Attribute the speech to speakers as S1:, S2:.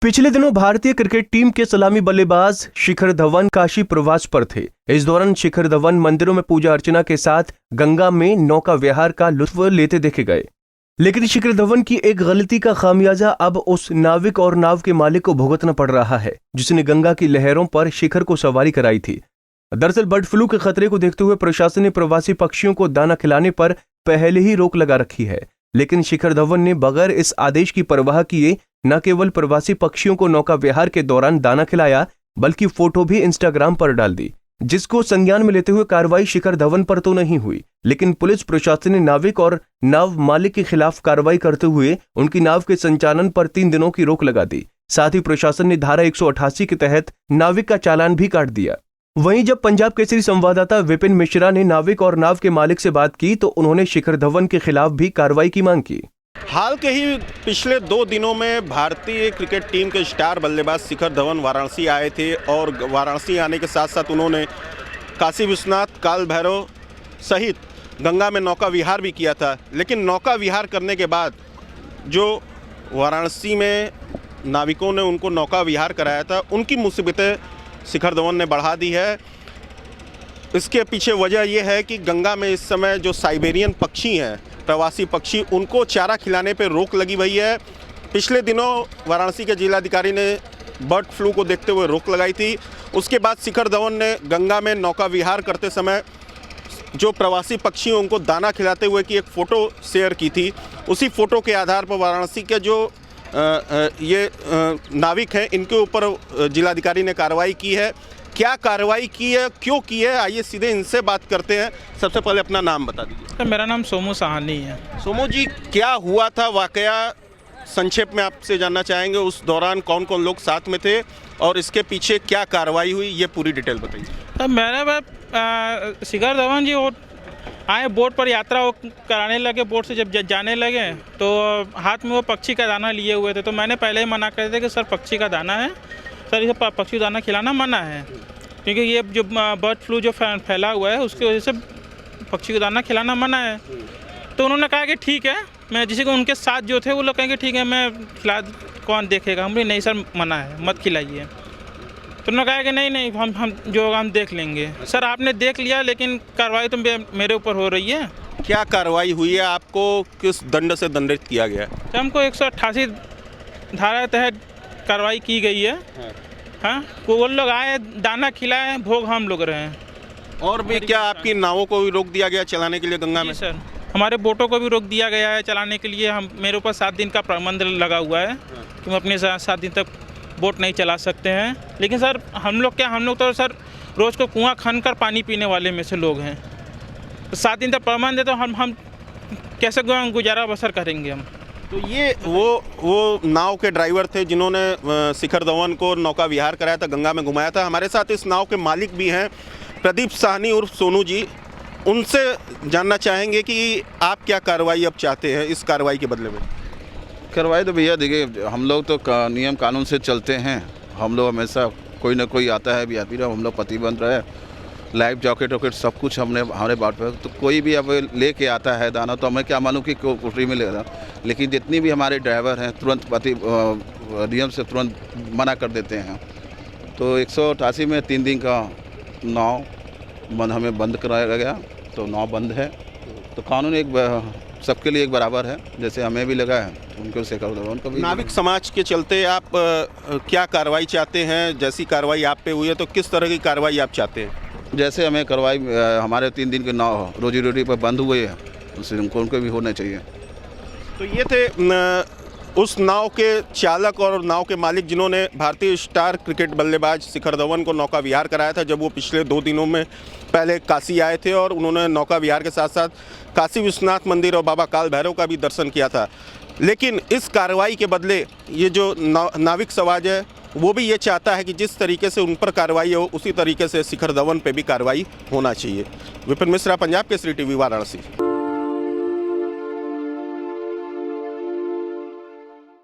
S1: पिछले दिनों भारतीय क्रिकेट टीम के सलामी बल्लेबाज शिखर धवन काशी प्रवास पर थे। इस दौरान शिखर धवन मंदिरों में पूजा अर्चना के साथ गंगा में नौका विहार का लुत्फ लेते देखे गए। लेकिन शिखर धवन की एक गलती का खामियाजा अब उस नाविक और नाव के मालिक को भुगतना पड़ रहा है, जिसने गंगा की लहरों पर शिखर को सवारी कराई थी। दरअसल बर्ड फ्लू के खतरे को देखते हुए प्रशासन ने प्रवासी पक्षियों को दाना खिलाने पर पहले ही रोक लगा रखी है। लेकिन शिखर धवन ने बगैर इस आदेश की परवाह किए न केवल प्रवासी पक्षियों को नौका विहार के दौरान दाना खिलाया, बल्कि फोटो भी इंस्टाग्राम पर डाल दी, जिसको संज्ञान में लेते हुए कार्रवाई शिखर धवन पर तो नहीं हुई, लेकिन पुलिस प्रशासन ने नाविक और नाव मालिक के खिलाफ कार्रवाई करते हुए उनकी नाव के संचालन पर 3 दिनों की रोक लगा दी। साथ ही प्रशासन ने धारा 188 के तहत नाविक का चालान भी काट दिया। वहीं जब पंजाब केसरी संवाददाता विपिन मिश्रा ने नाविक और नाव के मालिक से बात की तो उन्होंने शिखर धवन के खिलाफ भी कार्रवाई की मांग की।
S2: हाल के ही पिछले 2 दिनों में भारतीय क्रिकेट टीम के स्टार बल्लेबाज शिखर धवन वाराणसी आए थे और वाराणसी आने के साथ साथ उन्होंने काशी विश्वनाथ, काल भैरव सहित गंगा में नौका विहार भी किया था। लेकिन नौका विहार करने के बाद जो वाराणसी में नाविकों ने उनको नौका विहार कराया था, उनकी मुसीबतें शिखर धवन ने बढ़ा दी है। इसके पीछे वजह यह है कि गंगा में इस समय जो साइबेरियन पक्षी हैं, प्रवासी पक्षी, उनको चारा खिलाने पर रोक लगी हुई है। पिछले दिनों वाराणसी के जिलाधिकारी ने बर्ड फ्लू को देखते हुए रोक लगाई थी। उसके बाद शिखर धवन ने गंगा में नौका विहार करते समय जो प्रवासी पक्षी हैं उनको दाना खिलाते हुए की एक फ़ोटो शेयर की थी। उसी फ़ोटो के आधार पर वाराणसी के जो ये नाविक हैं, इनके ऊपर जिलाधिकारी ने कार्रवाई की है। क्या कार्रवाई की है, क्यों की है, आइए सीधे इनसे बात करते हैं। सबसे पहले अपना नाम बता दीजिए।
S3: सर, मेरा नाम सोमू साहनी है।
S2: सोमू जी, क्या हुआ था वाकया, संक्षेप में आपसे जानना चाहेंगे। उस दौरान कौन कौन लोग साथ में थे और इसके पीछे क्या कार्रवाई हुई, ये पूरी डिटेल बताइए।
S3: सर, मेरे बात शिखर धवन जी आए बोट पर यात्रा कराने लगे। बोट से जब जाने लगे तो हाथ में वो पक्षी का दाना लिए हुए थे। तो मैंने पहले ही मना कर दिया कि सर पक्षी का दाना है, सर इसे पक्षी दाना खिलाना मना है, क्योंकि ये जो बर्ड फ्लू जो फैला हुआ है उसकी वजह से पक्षी को दाना खिलाना मना है। तो उन्होंने कहा कि ठीक है, मैं जिसे को उनके साथ जो थे वो लोग कहेंगे ठीक है मैं खिला, कौन देखेगा। हमने नहीं सर मना है, मत खिलाइए। तो उन्होंने कहा कि नहीं हम जो होगा हम देख लेंगे। सर आपने देख लिया, लेकिन कार्रवाई तो मेरे ऊपर हो रही है।
S2: क्या कार्रवाई हुई है, आपको किस दंड से दंडित किया गया है?
S3: तो हमको 188 धारा तहत कार्रवाई की गई है। हाँ, वो लोग आए, दाना खिलाए, भोग हम लोग रहे हैं।
S2: और भी क्या आपकी नावों को भी रोक दिया गया चलाने के लिए गंगा में?
S3: सर, हमारे बोटों को भी रोक दिया गया है चलाने के लिए। मेरे ऊपर 7 दिन का प्रतिबंध लगा हुआ है कि मैं अपने 7 दिन तक बोट नहीं चला सकते हैं। लेकिन सर हम लोग तो सर रोज़ को कुआं खन कर पानी पीने वाले में से लोग हैं। तो 7 दिन तक प्रतिबंध है तो हम कैसे गुजारा बसर करेंगे हम?
S2: तो ये वो नाव के ड्राइवर थे जिन्होंने शिखर धवन को नौका विहार कराया था, गंगा में घुमाया था। हमारे साथ इस नाव के मालिक भी हैं, प्रदीप साहनी उर्फ सोनू जी। उनसे जानना चाहेंगे कि आप क्या कार्रवाई अब चाहते हैं इस कार्रवाई के बदले में?
S4: कार्रवाई तो भैया देखिए, हम लोग तो नियम कानून से चलते हैं। हम लोग हमेशा कोई ना कोई आता है वीआईपी, हम लोग प्रतिबंध रहे, लाइफ जैकेट वॉकेट सब कुछ हमारे बाट पर। तो कोई भी अब लेके आता है दाना तो हमें क्या मालूम कि कुटरी में ले रहा। लेकिन जितनी भी हमारे ड्राइवर हैं तुरंत नियम से तुरंत मना कर देते हैं। तो 188 में 3 दिन का नाव हमें बंद कराया गया, तो नाव बंद है। तो कानून सबके लिए एक बराबर है, जैसे हमें भी लगा है उनको से उनको भी।
S2: नाविक समाज के चलते आप क्या कार्रवाई चाहते हैं? जैसी कार्रवाई आप पे हुई है तो किस तरह की कार्रवाई आप चाहते हैं?
S4: जैसे हमें कार्रवाई हमारे 3 दिन के नाव रोजी रोटी पर बंद हुए हैं, उससे उनको भी होना चाहिए।
S2: तो ये थे उस नाव के चालक और नाव के मालिक जिन्होंने भारतीय स्टार क्रिकेट बल्लेबाज शिखर धवन को नौका विहार कराया था, जब वो पिछले 2 दिनों में पहले काशी आए थे और उन्होंने नौका विहार के साथ साथ काशी विश्वनाथ मंदिर और बाबा काल भैरव का भी दर्शन किया था। लेकिन इस कार्रवाई के बदले ये जो नाविक समाज है वो भी ये चाहता है कि जिस तरीके से उन पर कार्रवाई हो उसी तरीके से शिखर धवन पे भी कार्रवाई होना चाहिए। विपिन मिश्रा, पंजाब केसरी टीवी, वाराणसी।